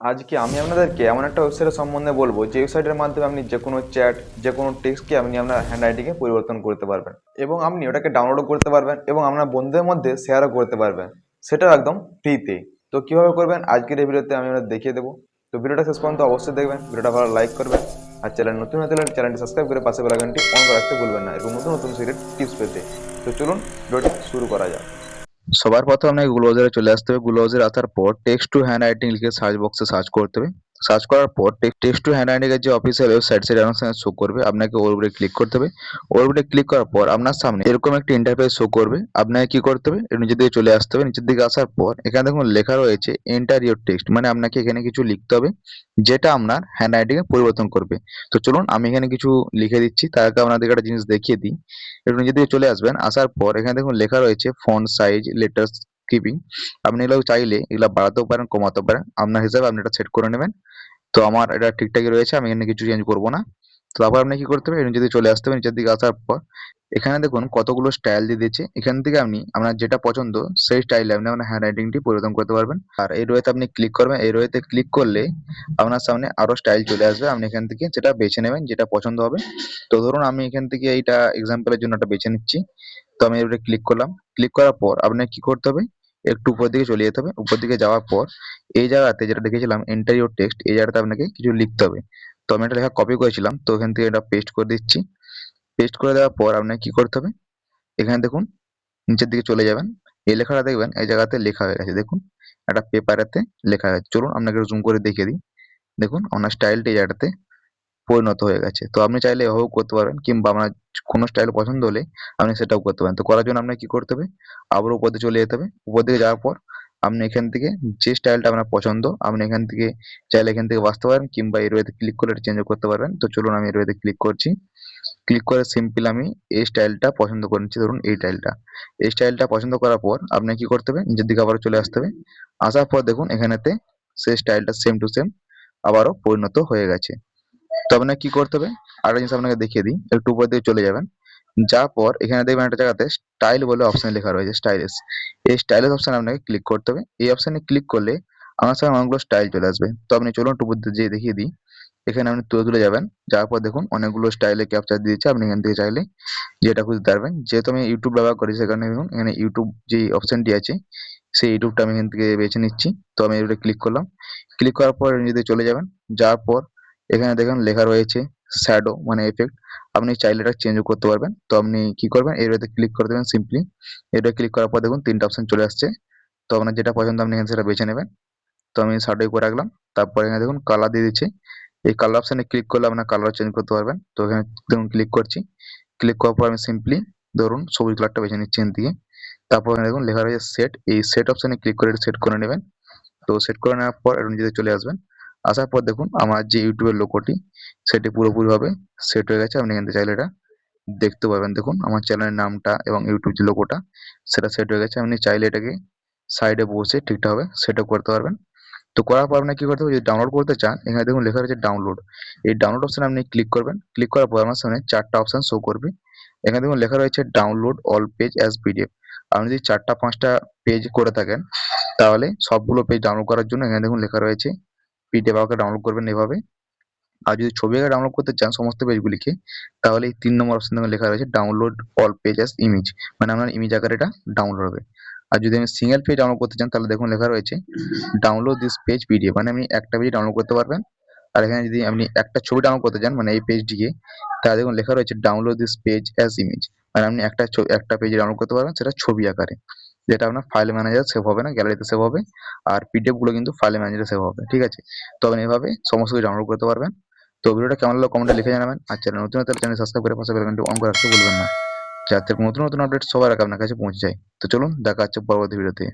আজকে আমি আপনাদেরকে এমন একটা ওয়েবসাইটের সম্বন্ধে বলবো যে ওয়েবসাইটের মাধ্যমে আপনি যে কোনো চ্যাট যে কোনো টেক্সটকে আপনি আপনার হ্যান্ড রাইটিংয়ে পরিবর্তন করতে পারবেন এবং আপনি ওটাকে ডাউনলোডও করতে পারবেন এবং আপনার বন্ধুদের মধ্যে শেয়ারও করতে পারবেন, সেটাও একদম ফ্রিতে। তো কীভাবে করবেন আজকের এই ভিডিওতে আমি আপনাদের দেখিয়ে দেবো। তো ভিডিওটা শেষ পর্যন্ত অবশ্যই দেখবেন, ভিডিওটা ভালো লাইক করবেন আর চ্যানেল নতুন হতে হলে চ্যানেলটি সাবস্ক্রাইব করে পাশে বেল আইকনটি অন করে রাখতে ভুলবেন না এবং নতুন নতুন সিক্রেট টিপস পেতে। তো চলুন ভিডিওটি শুরু করা যাক। সবার প্রথমে আপনাকে গুগল ব্রাউজারে চলে আসতে হবে। গুগল ব্রাউজারে আসার পর টেক্সট টু হ্যান্ড রাইটিং লিখে সার্চ বক্সে সার্চ করতে হবে। সার্চ করার পর টেক্সট টু হ্যান্ড রাইটিং এর যে অফিসিয়াল ওয়েবসাইট সেটা আপনার সামনে শো করবে। আপনাকে ওর উপরে ক্লিক করতে হবে। ওর উপরে ক্লিক করার পর আপনার সামনে এরকম একটা ইন্টারফেস শো করবে। আপনাকে কি করতে হবে, এর নিচের দিকে চলে আসতে হবে। নিচের দিকে আসার পর এখানে দেখুন লেখা রয়েছে এন্টার ইওর টেক্সট, মানে আপনাকে এখানে কিছু লিখতে হবে যেটা আপনার হ্যান্ড রাইটিং এ পরিবর্তন করবে। তো চলুন আমি এখানে কিছু লিখে দিচ্ছি, তার আগে আপনাদেরকে একটা জিনিস দেখিয়ে দিই। একটু নিচের দিকে চলে আসবেন, আসার পর এখানে দেখুন লেখা রয়েছে ফন্ট সাইজ, লেটার্স কিপিং। আপনি এগুলো চাইলে এগুলা বাড়াতেও পারেন, কমাতেও পারেন, আপনার হিসাবে আপনি এটা সেট করে নেবেন। তো আমার এটা ঠিকঠাকই রয়েছে, আমি এখানে কিছু চেঞ্জ করবো না। তো তারপর আপনি কি করতে হবে, এর নিচের দিকে চলে আসতে হবে। নিচের দিকে আসার পর এখানে দেখুন কতগুলো স্টাইল দিয়ে দিয়েছে। এখান থেকে আপনি আপনার যেটা পছন্দ সেই স্টাইলে আপনি আপনার হ্যান্ড রাইটিংটি পরিবর্তন করতে পারবেন। আর এই রোতে আপনি ক্লিক করবেন, এই রোতে ক্লিক করলে আপনার সামনে আরো স্টাইল চলে আসবে। আপনি এখান থেকে যেটা বেছে নেবেন, যেটা পছন্দ হবে। তো ধরুন আমি এখান থেকে এইটা এক্সাম্পলের জন্য একটা বেছে নিচ্ছি। তো আমি এবারে ক্লিক করলাম। ক্লিক করার পর আপনাকে কি করতে হবে, একটু উপর দিকে চলে যেতে হবে। উপর দিকে যাওয়ার পর এই জায়গাতে যেটা দেখেছিলাম এন্টার ইওর টেক্সট, এই জায়গাতে আপনাকে কিছু লিখতে হবে। তো আমি একটা লেখা কপি করেছিলাম, তো এখান থেকে এটা পেস্ট করে দিচ্ছি। পেস্ট করে দেওয়ার পর আপনাকে কি করতে হবে, এখানে দেখুন নিচের দিকে চলে যাবেন। এই লেখাটা দেখবেন এই জায়গাতে লেখা হয়ে গেছে, দেখুন একটা পেপারেতে লেখা হয়েছে। চলুন আপনাকে জুম করে দেখিয়ে দিই। দেখুন আপনার স্টাইলটা এই জায়গাটাতে পরিণত হয়ে গেছে। তো আপনি চাইলে এভাবেও করতে পারেন, কিংবা আপনার কোনো স্টাইল পছন্দ হলে আপনি সেটাও করতে পারেন। তো করার জন্য আপনাকে কি করতে হবে, আবার উপর দিকে চলে যেতে হবে। উপর দিকে যাওয়ার পর আপনি এখান থেকে যে স্টাইলটা আপনার পছন্দ আপনি এখান থেকে চাইলে এখান থেকে বাঁচতে পারেন, কিংবা এই রোতে ক্লিক করে এটা চেঞ্জ করতে পারবেন। তো চলুন আমি এই রোতে ক্লিক করছি। ক্লিক করে সিম্পল আমি এই স্টাইলটা পছন্দ করে নিচ্ছি, ধরুন এই স্টাইলটা। এই স্টাইলটা পছন্দ করার পর আপনাকে কি করতে হবে, নিচের দিকে আবারও চলে আসতে হবে। আসার পর দেখুন এখানেতে সেই স্টাইলটা সেম টু সেম আবারও পরিণত হয়ে গেছে। তো আপনাকে কি করতে হবে, আরেকটা জিনিস আপনাকে দেখিয়ে দিই। একটু উপর দিকে চলে যাবেন, যাওয়ার পর এখানে দেখবেন একটা জায়গাতে স্টাইল বলে অপশন লেখা রয়েছে, স্টাইলিশ। এই স্টাইলিশ অপশন আপনাকে ক্লিক করতে হবে। এই অপশনে ক্লিক করলে আমার সামনে অনেকগুলো স্টাইল চলে আসবে। তো আপনি চলুন একটু উপর দিকে যেয়ে দেখিয়ে দিই। এখানে আপনি তুলে তুলে যাবেন, যাওয়ার পর দেখুন অনেকগুলো স্টাইলে ক্যাপচার দিয়েছে। আপনি এখান থেকে চাইলে যেটা খুঁজতে পারবেন। যেহেতু আমি ইউটিউব ব্যবহার করি সেখানে দেখুন এখানে ইউটিউব যে অপশনটি আছে সেই ইউটিউবটা আমি এখান থেকে বেছে নিচ্ছি। তো আমি এটা ক্লিক করলাম। ক্লিক করার পর নিজে চলে যাবেন। যাওয়ার পর এখানে দেখুন লেখা রয়েছে শ্যাডো মানে এফেক্ট। আপনি চাইলে এটা চেঞ্জ করতে পারবেন। তো আপনি কি করবেন, এটাতে ক্লিক করে দেবেন সিম্পলি। এটা ক্লিক করার পর দেখুন তিনটা অপশন চলে আসছে। তো আপনার যেটা পছন্দ আপনি এখানে সেটা বেছে নেবেন। তো আমি শ্যাডোই করে রাখলাম। তারপর এখানে দেখুন কালার দিয়ে দিচ্ছে। এই কালার অপশনে ক্লিক করলে আপনার কালার চেঞ্জ করতে পারবেন। তো এখানে দেখুন ক্লিক করছি। ক্লিক করার পর আমি সিম্পলি ধরুন সবুজ কালারটা বেছে নিচ্ছি এখান থেকে। তারপর এখানে দেখুন লেখা রয়েছে সেট, এই সেট অপশনে ক্লিক করে এটা সেট করে নেবেন। তো সেট করে নেওয়ার পর একটু নিচে চলে আসবেন। আসার পর দেখুন আমার যে ইউটিউবের লোগোটি সেটি পুরোপুরিভাবে সেট হয়ে গেছে। আপনি এখান থেকে চাইলে এটা দেখতে পারবেন। দেখুন আমার চ্যানেলের নামটা এবং ইউটিউব যে লোগোটা সেটা সেট হয়ে গেছে। আপনি চাইলে এটাকে সাইডে বসে ঠিকঠাকভাবে সেটআপ করতে পারবেন। তো করার পর আপনাকে কি করতে হবে, যদি ডাউনলোড করতে চান এখানে দেখুন লেখা রয়েছে ডাউনলোড। এই ডাউনলোড অপশনে আপনি ক্লিক করবেন। ক্লিক করার পর আপনার সামনে চারটা অপশন শো করবে। এখানে দেখুন লেখা রয়েছে download all page as PDF. আপনি যদি ৪টা ৫টা পেজ করে থাকেন তাহলে সবগুলো পেজ ডাউনলোড করার জন্য এখানে দেখুন লেখা রয়েছে পিডিএফ আকারে ডাউনলোড করবেন এভাবে। আর যদি ছবি আকারে ডাউনলোড করতে চান সমস্ত পেজগুলিকে, তাহলে এই ৩ নম্বর অপশন লেখা রয়েছে download all page as image, মানে আপনার ইমেজ আকারে এটা ডাউনলোড হবে। আর যদি আমি সিঙ্গেল পেজ ডাউনলোড করতে চান তাহলে দেখুন লেখা রয়েছে ডাউনলোড দিস পেজ পিডিএফ, মানে আপনি একটা পেজ ডাউনলোড করতে পারবেন। আর এখানে যদি আপনি একটা ছবি ডাউনলোড করতে চান মানে এই পেজটিকে, তাহলে দেখুন লেখা রয়েছে download this page as image, মানে আপনি একটা পেজ ডাউনলোড করতে পারবেন সেটা ছবি আকারে, যেটা আপনার ফাইল ম্যানেজার সেভ হবে না, গ্যালারিতে সেভ হবে। আর পিডিএফ গুলো কিন্তু ফাইল ম্যানেজারে সেভ হবে, ঠিক আছে। তো আপনি এভাবে সমস্ত কিছু ডাউনলোড করতে পারবেন। তো ভিডিওটা কেমন লাগলো কমেন্টে লিখে জানাবেন। আর চ্যানেল নতুন হলে চ্যানেল সাবস্ক্রাইব করে পাশে বেল আইকনটি অন করে রাখতে ভুলবেন না, যাতে নতুন নতুন আপডেট সবার আগে আপনার কাছে পৌঁছে যায়। তো চলুন দেখা হচ্ছে পরবর্তী ভিডিওতে।